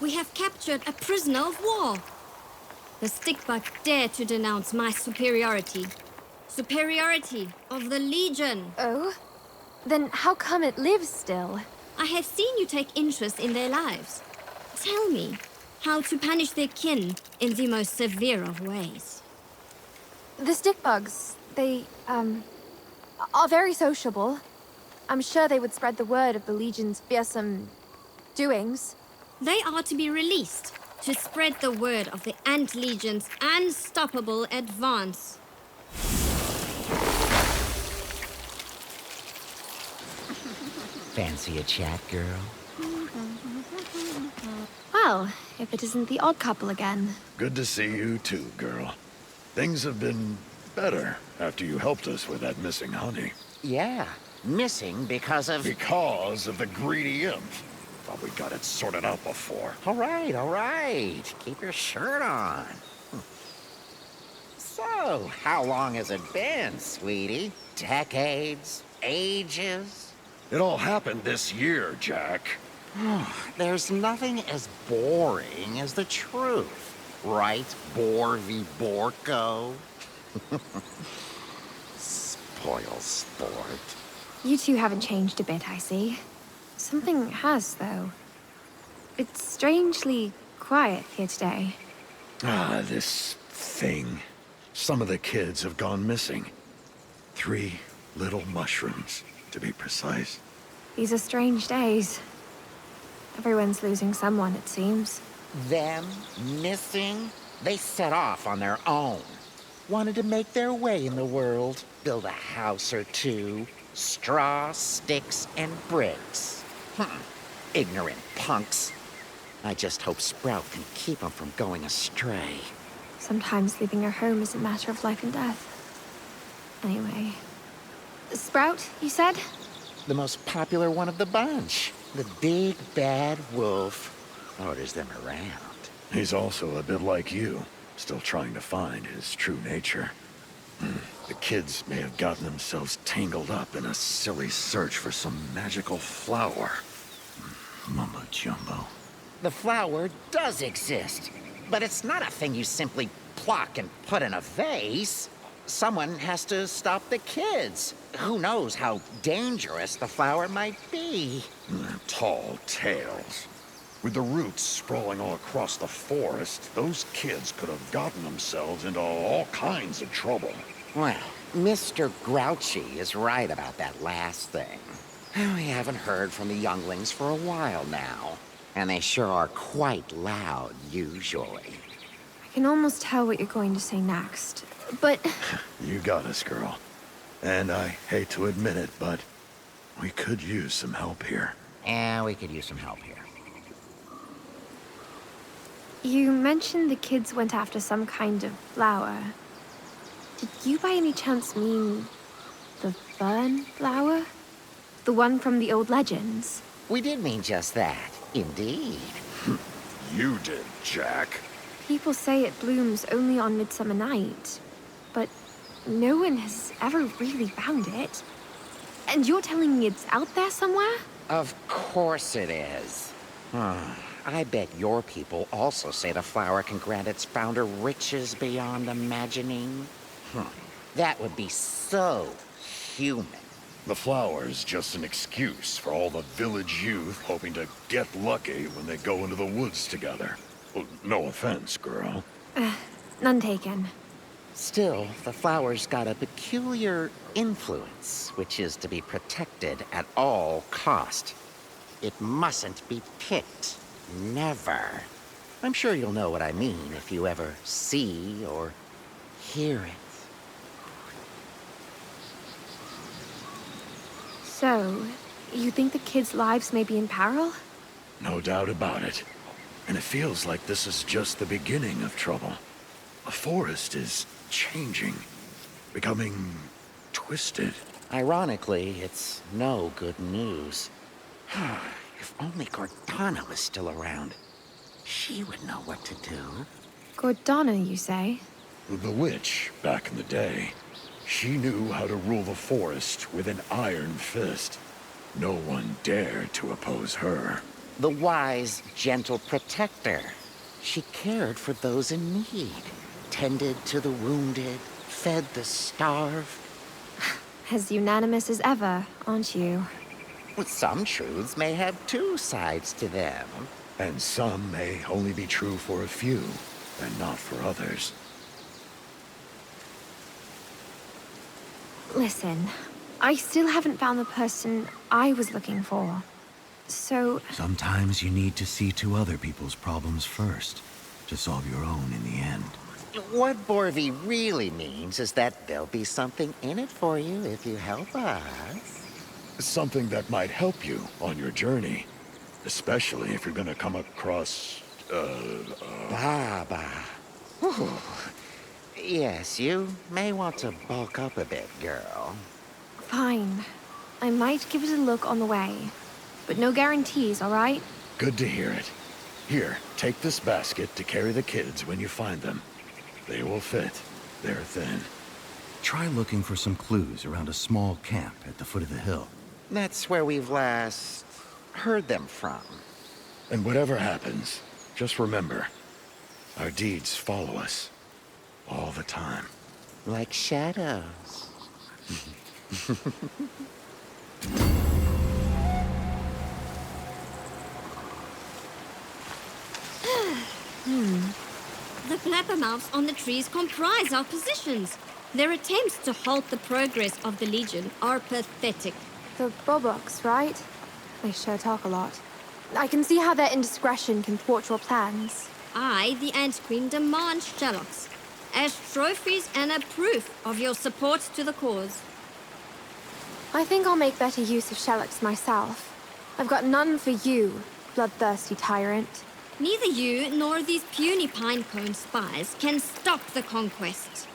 We have captured a prisoner of war. The stickbug dared to denounce my superiority. Superiority of the Legion. Oh? Then how come it lives still? I have seen you take interest in their lives. Tell me how to punish their kin in the most severe of ways. The stickbugs, they, are very sociable. I'm sure they would spread the word of the Legion's fearsome doings. They are to be released to spread the word of the Ant Legion's unstoppable advance. Fancy a chat, girl? Well, if it isn't the odd couple again. Good to see you too, girl. Things have been better after you helped us with that missing honey. Yeah, missing because of... Because of the greedy imp. Thought we got it sorted out before. All right. Keep your shirt on. So, how long has it been, sweetie? Decades? Ages? It all happened this year, Jack. There's nothing as boring as the truth. Right, Boar v. Borko? Spoil sport. You two haven't changed a bit, I see. Something has, though. It's strangely quiet here today. This thing. Some of the kids have gone missing. 3 little mushrooms, to be precise. These are strange days. Everyone's losing someone, it seems. Them missing? They set off on their own. Wanted to make their way in the world, build a house or two. Straw, sticks, and bricks. Ignorant punks. I just hope Sprout can keep them from going astray. Sometimes leaving your home is a matter of life and death. Anyway. Sprout, you said? The most popular one of the bunch. The big bad wolf orders them around. He's also a bit like you, still trying to find his true nature. The kids may have gotten themselves tangled up in a silly search for some magical flower. Mumbo jumbo. The flower does exist, but it's not a thing you simply pluck and put in a vase. Someone has to stop the kids. Who knows how dangerous the flower might be? Tall tales. With the roots sprawling all across the forest, those kids could have gotten themselves into all kinds of trouble. Well, Mr. Grouchy is right about that last thing. We haven't heard from the younglings for a while now, and they sure are quite loud, usually. I can almost tell what you're going to say next, but... You got us, girl. And I hate to admit it, but we could use some help here. Yeah, we could use some help here. You mentioned the kids went after some kind of flower. Did you by any chance mean the fern flower? The one from the old legends? We did mean just that, indeed. You did, Jack. People say it blooms only on Midsummer Night, but no one has ever really found it. And you're telling me it's out there somewhere? Of course it is. I bet your people also say the flower can grant its founder riches beyond imagining. That would be so human. The flower's just an excuse for all the village youth hoping to get lucky when they go into the woods together. Well, no offense, girl. None taken. Still, the flower's got a peculiar influence, which is to be protected at all cost. It mustn't be picked. Never. I'm sure you'll know what I mean if you ever see or hear it. So, you think the kids' lives may be in peril? No doubt about it. And it feels like this is just the beginning of trouble. The forest is changing, becoming twisted. Ironically, it's no good news. If only Gordana was still around, she would know what to do. Gordana, you say? The witch, back in the day, she knew how to rule the forest with an iron fist. No one dared to oppose her. The wise, gentle protector. She cared for those in need, tended to the wounded, fed the starved. As unanimous as ever, aren't you? Some truths may have two sides to them. And some may only be true for a few, and not for others. Listen, I still haven't found the person I was looking for. So, Sometimes you need to see to other people's problems first, to solve your own in the end. What Borvi really means is that there'll be something in it for you if you help us. Something that might help you on your journey. Especially if you're gonna come across, Baba. Whew. Yes, you may want to bulk up a bit, girl. fine. I might give it a look on the way. But no guarantees, all right? Good to hear it. Here, take this basket to carry the kids when you find them. They will fit. They're thin. Try looking for some clues around a small camp at the foot of the hill. That's where we've last heard them from. And whatever happens, just remember, our deeds follow us. All the time. Like shadows. The blabbermouths on the trees comprise our positions. Their attempts to halt the progress of the Legion are pathetic. The Boboks, right? They sure talk a lot. I can see how their indiscretion can thwart your plans. I, the Ant Queen, demand Sherlocks as trophies and a proof of your support to the cause. I think I'll make better use of Shellox myself. I've got none for you, bloodthirsty tyrant. Neither you nor these puny pinecone spies can stop the conquest.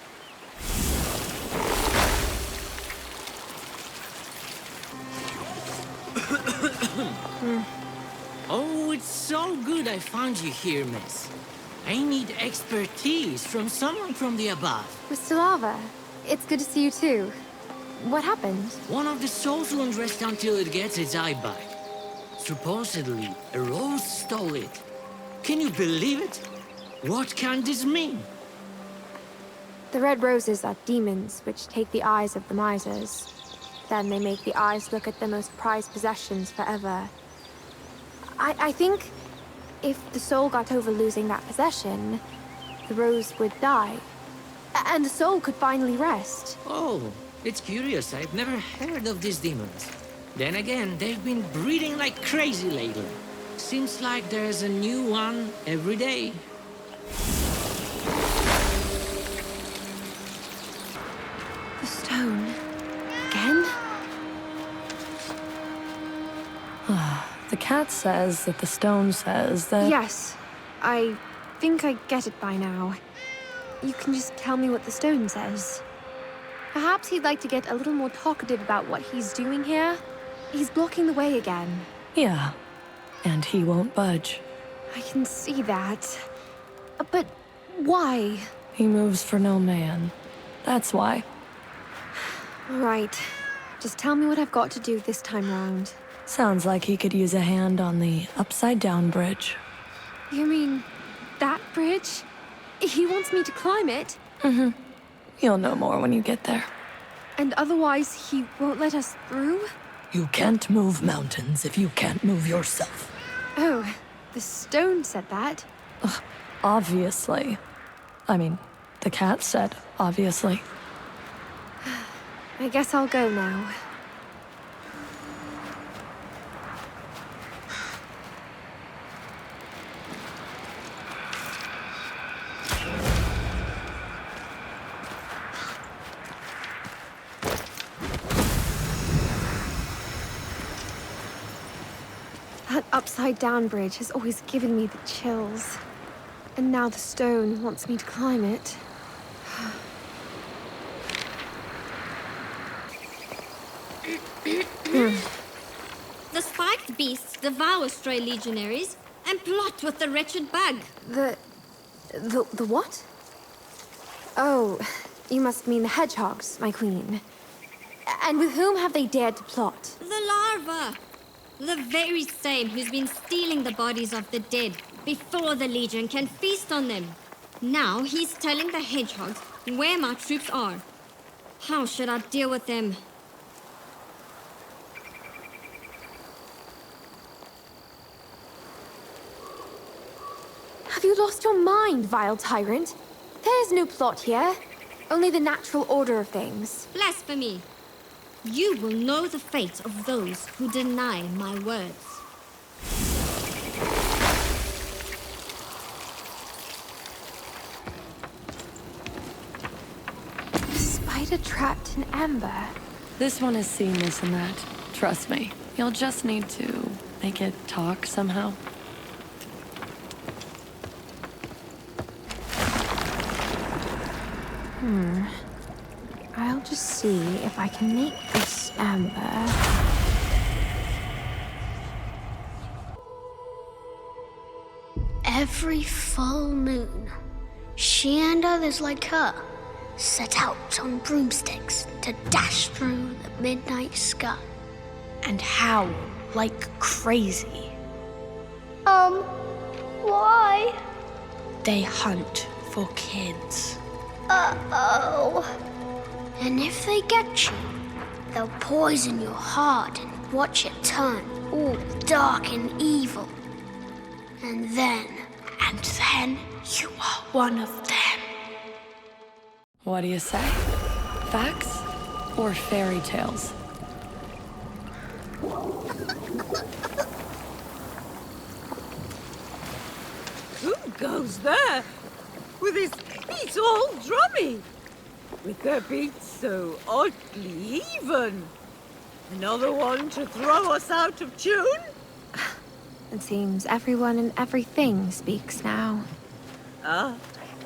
Oh, it's so good I found you here, miss. I need expertise from someone from the above. Mr. Lava, it's good to see you too. What happened? One of the souls won't rest until it gets its eye back. Supposedly, a rose stole it. Can you believe it? What can this mean? The red roses are demons which take the eyes of the misers. Then they make the eyes look at their most prized possessions forever. I think if the soul got over losing that possession, the rose would die. And the soul could finally rest. Oh, it's curious. I've never heard of these demons. Then again, they've been breeding like crazy lately. Seems like there's a new one every day. The stone. Again? The cat says that the stone says that... Yes. I think I get it by now. You can just tell me what the stone says. Perhaps he'd like to get a little more talkative about what he's doing here. He's blocking the way again. Yeah. And he won't budge. I can see that. But why? He moves for no man. That's why. All right. Just tell me what I've got to do this time round. Sounds like he could use a hand on the upside-down bridge. You mean that bridge? He wants me to climb it? Mm-hmm. You'll know more when you get there. And otherwise he won't let us through? You can't move mountains if you can't move yourself. Oh, the stone said that. Obviously. I mean, the cat said, obviously. I guess I'll go now. That upside-down bridge has always given me the chills. And now the stone wants me to climb it. The spiked beasts devour stray legionaries and plot with the wretched bug. The what? Oh, you must mean the hedgehogs, my queen. And with whom have they dared to plot? The larva! The very same who's been stealing the bodies of the dead before the Legion can feast on them. Now he's telling the hedgehogs where my troops are. How should I deal with them? Have you lost your mind, vile tyrant? There's no plot here. Only the natural order of things. Blasphemy! You will know the fate of those who deny my words. Spider trapped in amber. This one has seen this and that. Trust me. You'll just need to make it talk somehow. I'll just see if I can make this amber. Every full moon, she and others like her set out on broomsticks to dash through the midnight sky And howl like crazy. Why? They hunt for kids. Uh-oh. And if they get you, they'll poison your heart and watch it turn all dark and evil. And then You are one of them. What do you say? Facts or fairy tales? Who goes there? With his feet all drummy? With their beats so oddly even? Another one to throw us out of tune? It seems everyone and everything speaks now.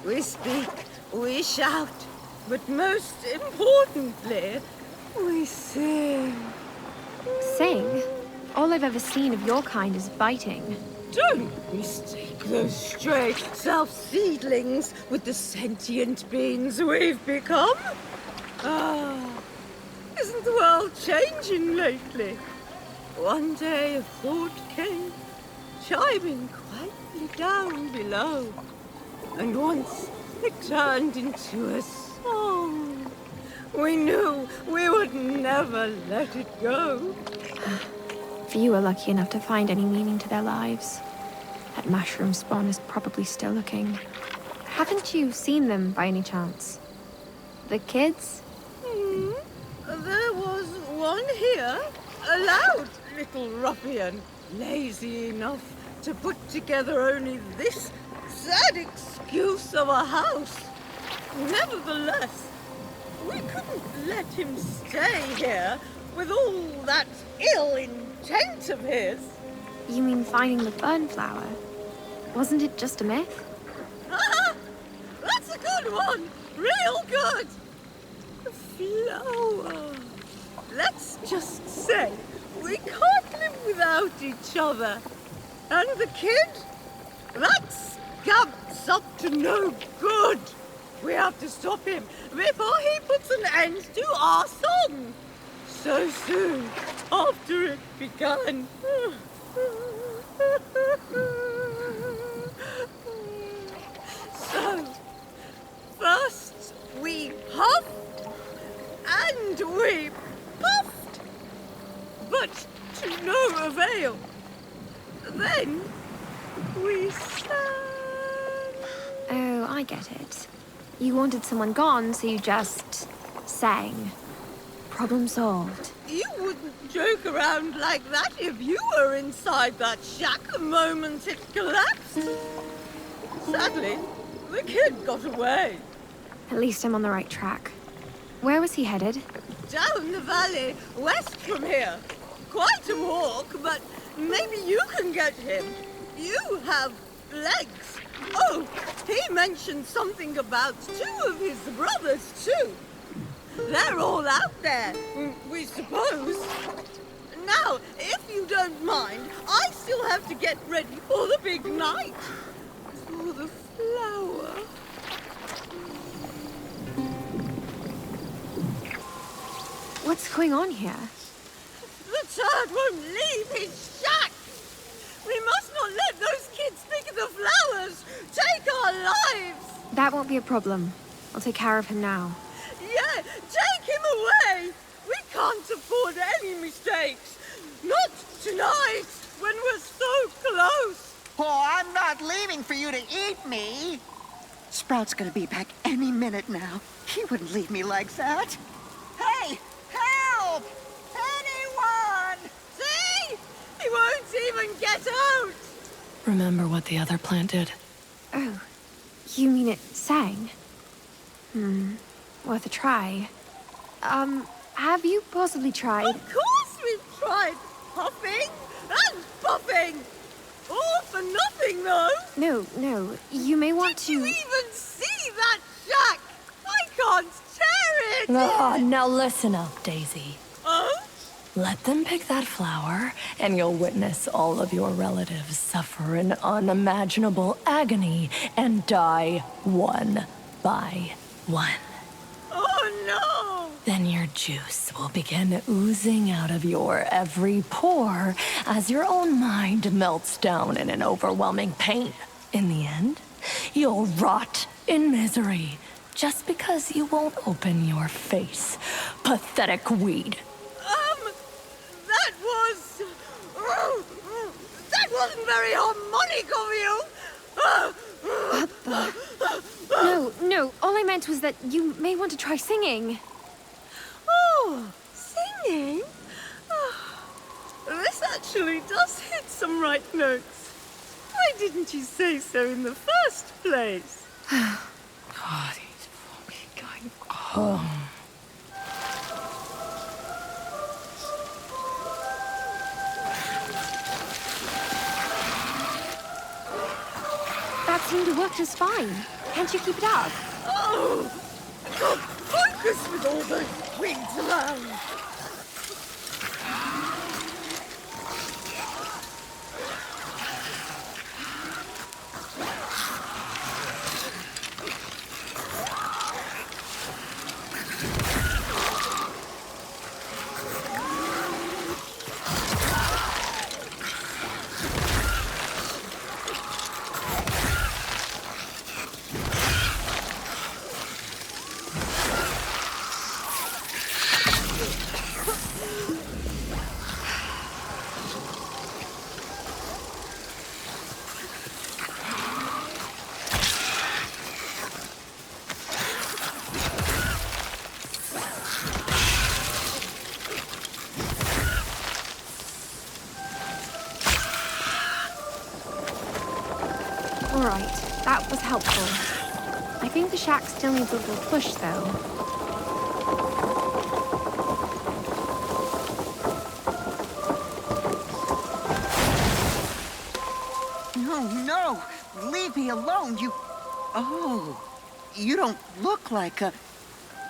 We speak, we shout, but most importantly, we sing. Sing? All I've ever seen of your kind is biting. Don't mistake those stray self-seedlings with the sentient beings we've become. Isn't the world changing lately? One day a thought came, chiming quietly down below. And once it turned into a song. We knew we would never let it go. Few are lucky enough to find any meaning to their lives. That mushroom spawn is probably still looking. Haven't you seen them by any chance? The kids? There was one here, a loud little ruffian, lazy enough to put together only this sad excuse of a house. Nevertheless, we couldn't let him stay here with all that ill intent of his. You mean finding the fern flower? Wasn't it just a myth? That's a good one! Real good! The flower. Let's just say we can't live without each other. And the kid? That scamp's up to no good. We have to stop him before he puts an end to our song. So soon after it began. So, first we huffed and we puffed, but to no avail. Then we sang. Oh, I get it. You wanted someone gone, so you just sang. Problem solved. You wouldn't joke around like that if you were inside that shack the moment it collapsed. Sadly, the kid got away. At least I'm on the right track. Where was he headed? Down the valley, west from here. Quite a walk, but maybe you can get him. You have legs. Oh, he mentioned something about 2 of his brothers, too. They're all out there, we suppose. Now, if you don't mind, I still have to get ready for the big night. For the flower. What What's going on here? The turd won't leave his shack! We must not let those kids pick the flowers! Take our lives! That won't be a problem. I'll take care of him now. Yeah, take him away! We can't afford any mistakes! Not tonight, when we're so close! Oh, I'm not leaving for you to eat me! Sprout's gonna be back any minute now. He wouldn't leave me like that. Hey! Help! Anyone! See? He won't even get out! Remember what the other plant did? Oh, you mean it sang? Worth a try. Have you possibly tried? Of course we've tried puffing and puffing! All for nothing, though! No, you may want Did to... you even see that shack? I can't tear it! Ah, now listen up, Daisy. Oh? Let them pick that flower, and you'll witness all of your relatives suffer an unimaginable agony and die one by one. Oh, no! Then your juice will begin oozing out of your every pore as your own mind melts down in an overwhelming pain. In the end, you'll rot in misery just because you won't open your face. Pathetic weed. That was... that wasn't very harmonic of you! No, all I meant was that you may want to try singing. Oh, singing? This actually does hit some right notes. Why didn't you say so in the first place? God, he's fucking going home. That seemed to work just fine. Can't you keep it up? Oh! I can't focus with all those wigs around! All right, that was helpful. I think the shack still needs a little push, though. No! Leave me alone, you... Oh, you don't look like a...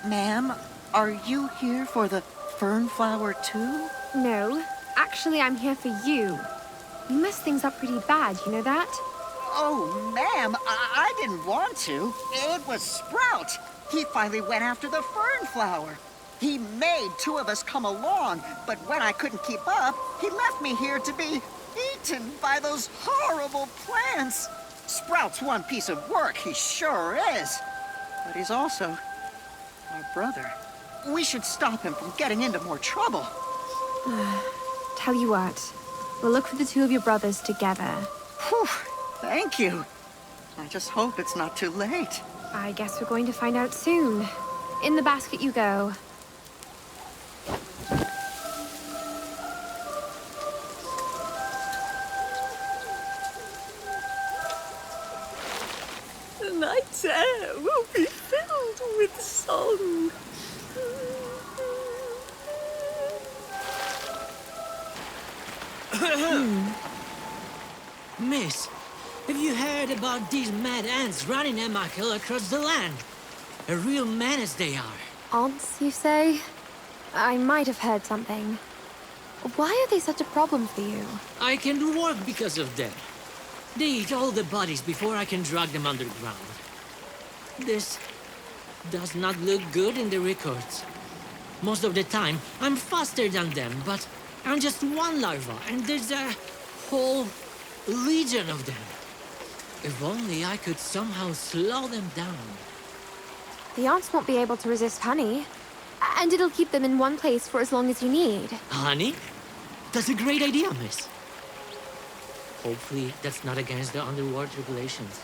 Ma'am, are you here for the fern flower too? No, actually I'm here for you. You messed things up pretty bad, you know that? Oh, ma'am, I didn't want to. It was Sprout. He finally went after the fern flower. He made two of us come along, but when I couldn't keep up, he left me here to be eaten by those horrible plants. Sprout's one piece of work, he sure is. But he's also my brother. We should stop him from getting into more trouble. Tell you what, we'll look for the two of your brothers together. Whew, thank you. I just hope it's not too late. I guess we're going to find out soon. In the basket you go. The night air will be filled with song. Miss, have you heard about these mad ants running amok across the land? A real menace they are. Odds, you say? I might have heard something. Why are they such a problem for you? I can do work because of them. They eat all the bodies before I can drag them underground. This does not look good in the records. Most of the time, I'm faster than them, but I'm just one larva, and there's a whole legion of them. If only I could somehow slow them down. The ants won't be able to resist honey. And it'll keep them in one place for as long as you need. Honey? That's a great idea, miss. Hopefully, that's not against the underworld regulations.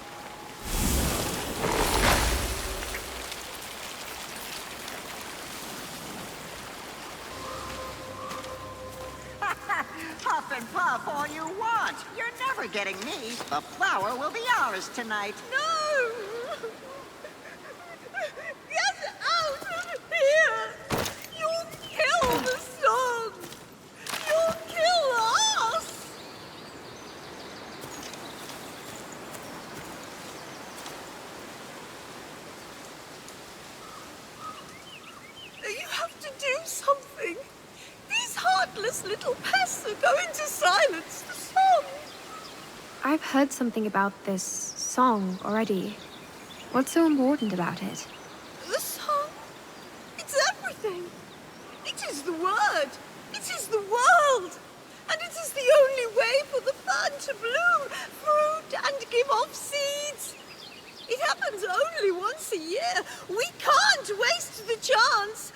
Huff and puff all you want. You're never getting me. The flower will be ours tonight. No! Get out of here! You'll kill the song! You'll kill us! You have to do something. These heartless little pests are going to silence the song. I've heard something about this song already. What's so important about it? The song? It's everything. It is the word. It is the world. And it is the only way for the fern to bloom, fruit, and give off seeds. It happens only once a year. We can't waste the chance.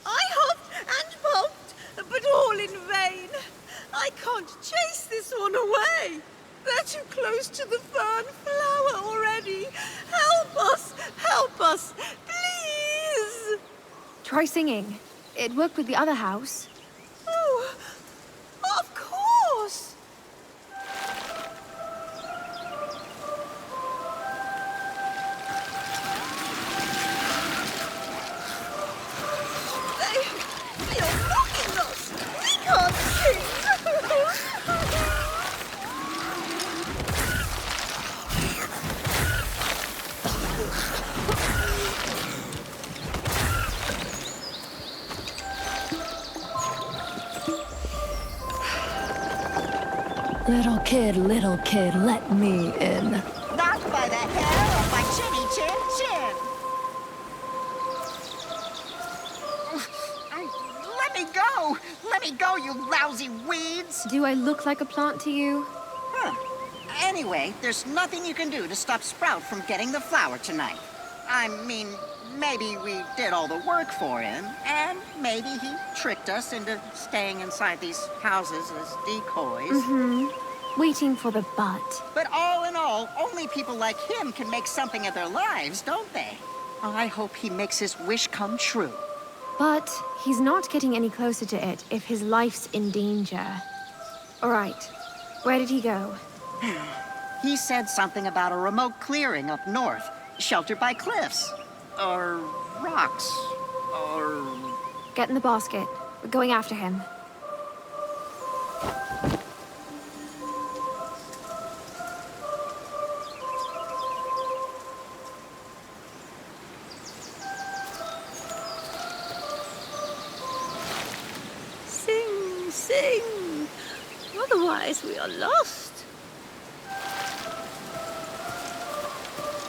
I huffed and puffed, but all in vain. I can't chase this one away. They're too close to the fern flower already. Help us, please. Try singing. It worked with the other house. Oh, of course. They're mocking us. We can't sing. Little kid, let me in. Not by the hair or by chinny chin chin. Let me go. Let me go, you lousy weeds. Do I look like a plant to you? Huh. Anyway, there's nothing you can do to stop Sprout from getting the flower tonight. I mean, maybe we did all the work for him, and maybe he tricked us into staying inside these houses as decoys. Waiting for the but. But all in all, only people like him can make something of their lives, don't they? I hope he makes his wish come true. But he's not getting any closer to it if his life's in danger. All right. Where did he go? He said something about a remote clearing up north, sheltered by cliffs, or rocks, or... Get in the basket. We're going after him. Sing, sing. Otherwise we are lost.